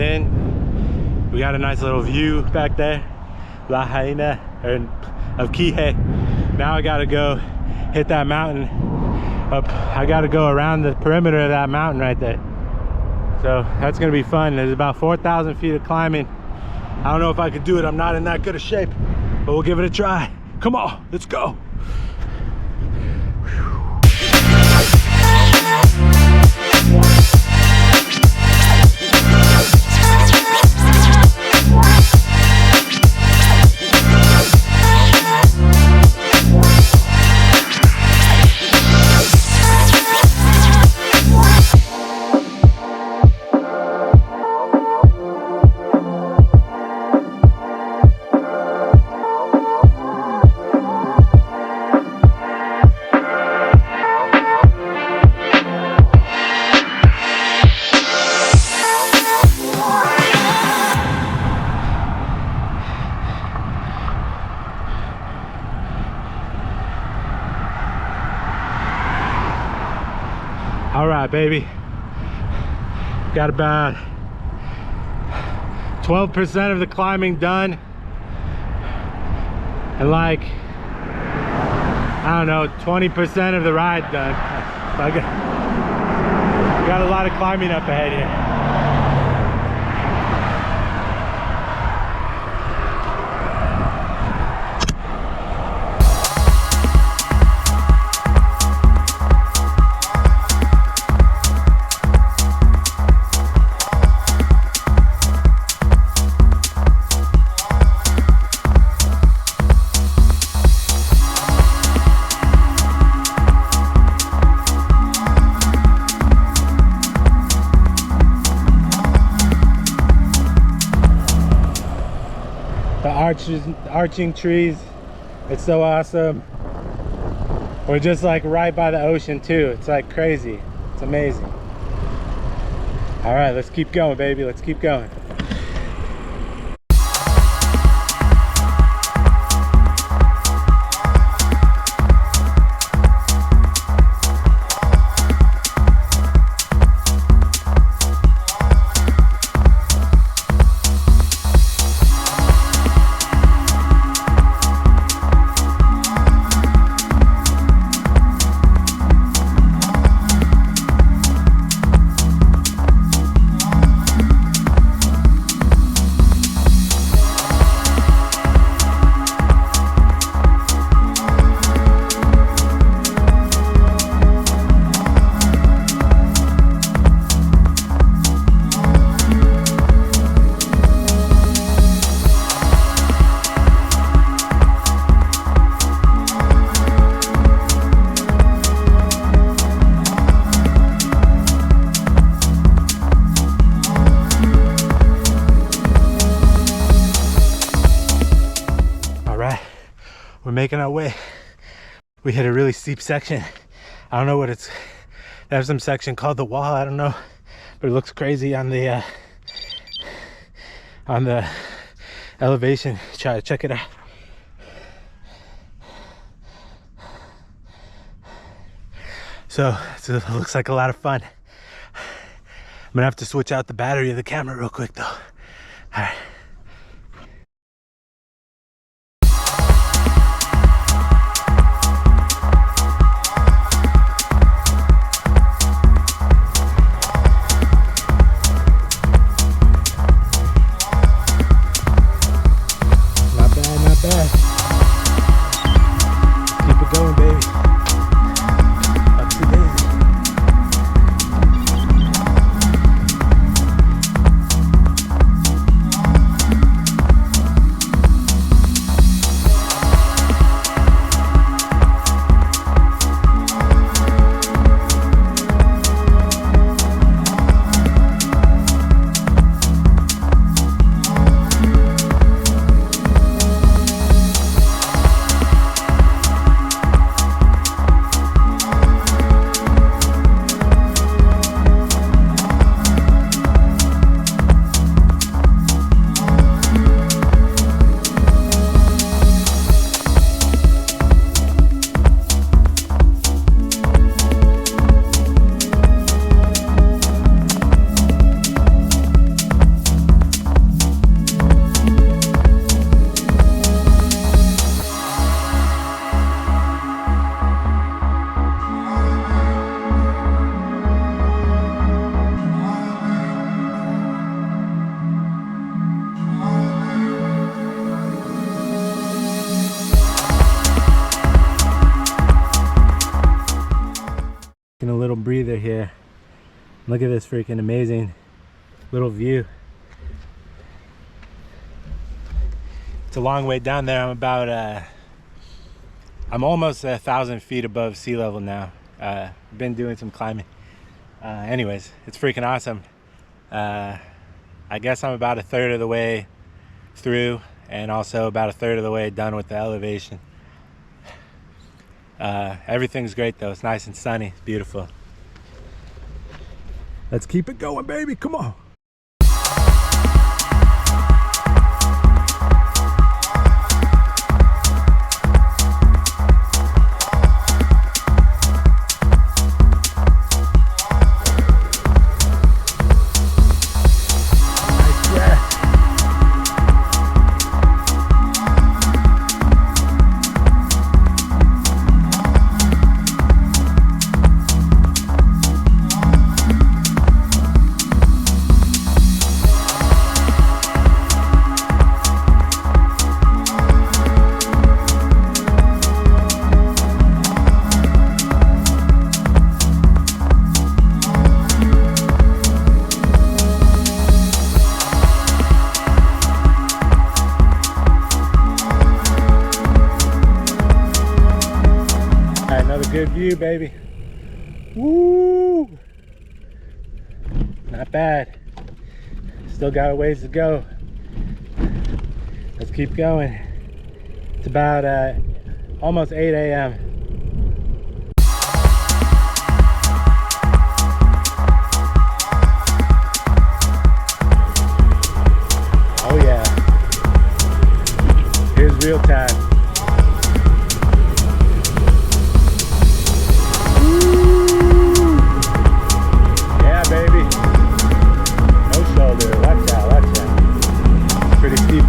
in. We got a nice little view back there, La Haina, of Kihei. Now I gotta go hit that mountain up. I gotta go around the perimeter of that mountain right there. So that's gonna be fun. There's about 4,000 feet of climbing. I don't know if I could do it. I'm not in that good a shape, but we'll give it a try. Come on, let's go. All right, baby. Got about 12% of the climbing done. And like, I don't know, 20% of the ride done. So I got a lot of climbing up ahead here. Arching trees, it's so awesome. We're just like right by the ocean too. It's like crazy. It's amazing. All right, let's keep going, baby. Let's keep going. We're making our way. We hit a really steep section. I don't know what it's, there's some section called the wall, I don't know, but it looks crazy on the elevation. Try to check it out. So it looks like a lot of fun. I'm gonna have to switch out the battery of the camera real quick though. All right. breather here. Look at this freaking amazing little view. It's a long way down there. I'm almost 1,000 feet above sea level now. Been doing some climbing. Anyways, it's freaking awesome. I guess I'm about 1/3 of the way through, and also about 1/3 of the way done with the elevation. Everything's great though. It's nice and sunny. It's beautiful. Let's keep it going, baby. Come on. Good view, baby. Woo! Not bad. Still got a ways to go. Let's keep going. It's about almost 8 a.m. Oh yeah. Here's real time.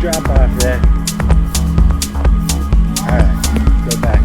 Drop off there. Alright, go back.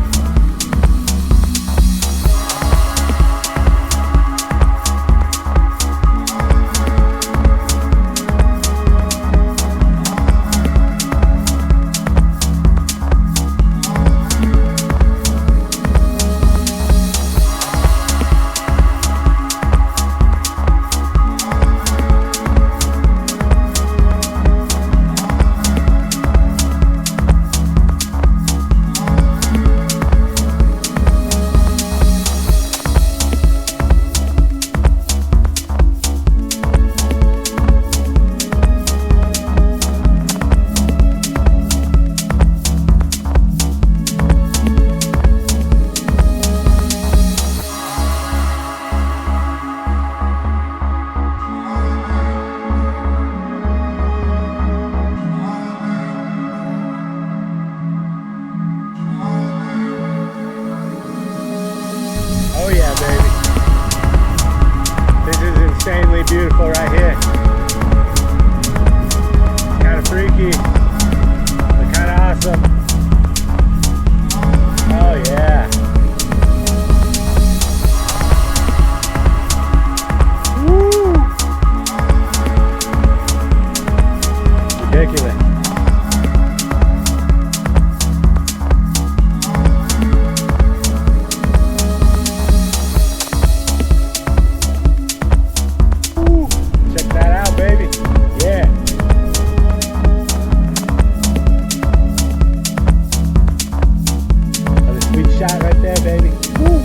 Insanely beautiful right here. It's kind of freaky, but kind of awesome. Oh yeah. Woo! Ridiculous. Shot right there, baby. Woo.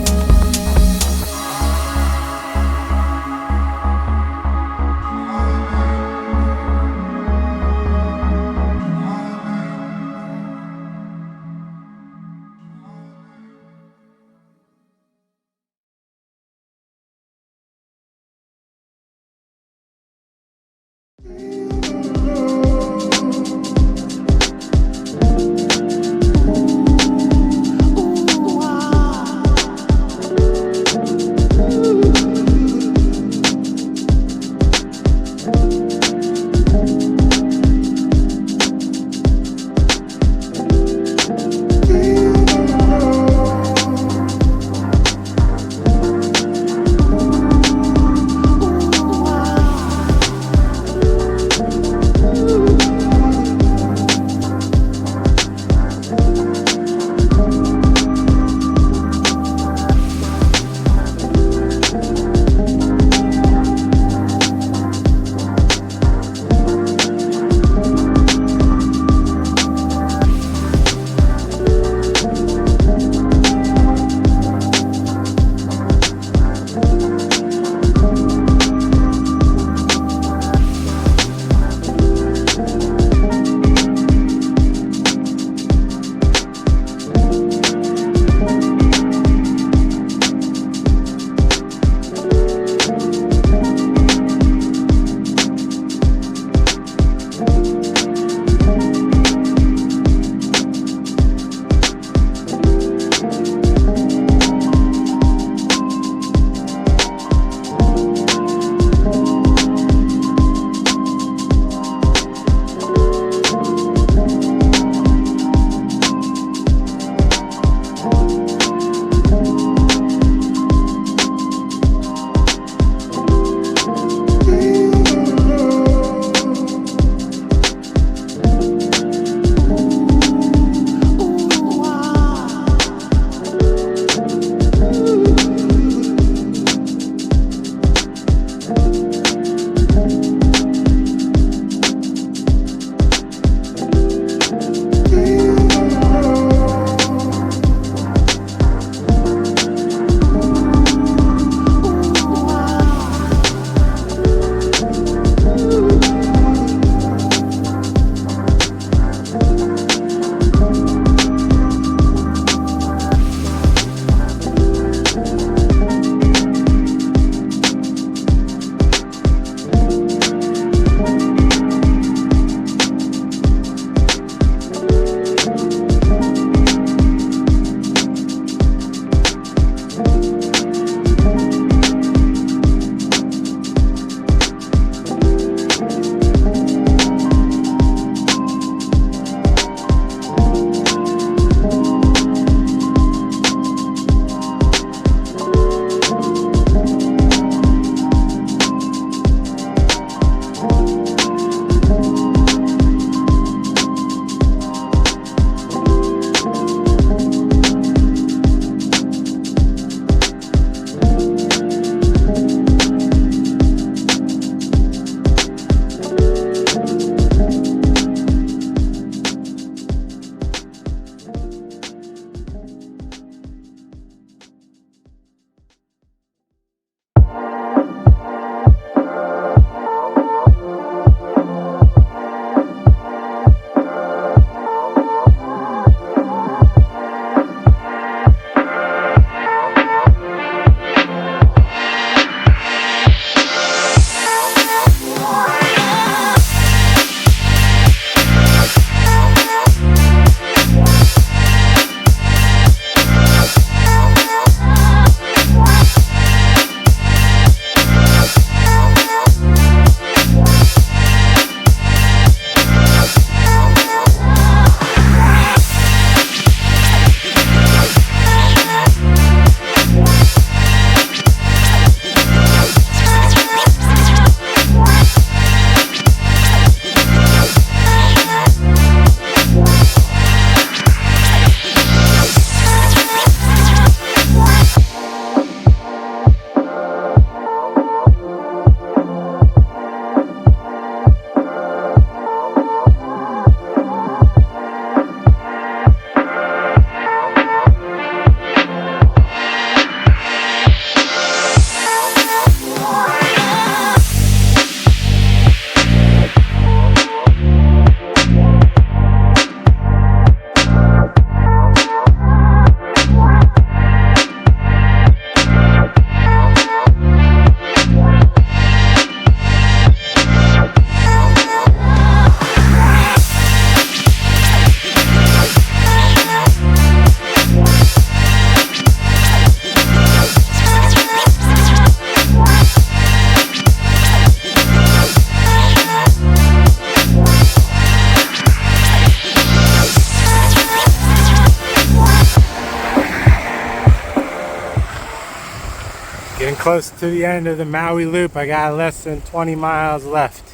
Close to the end of the Maui loop. I got less than 20 miles left.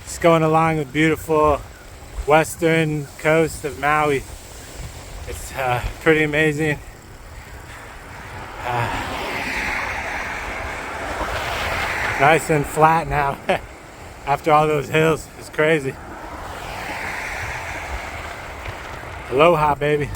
Just going along the beautiful western coast of Maui. It's pretty amazing. Nice and flat now. After all those hills, it's crazy. Aloha, baby.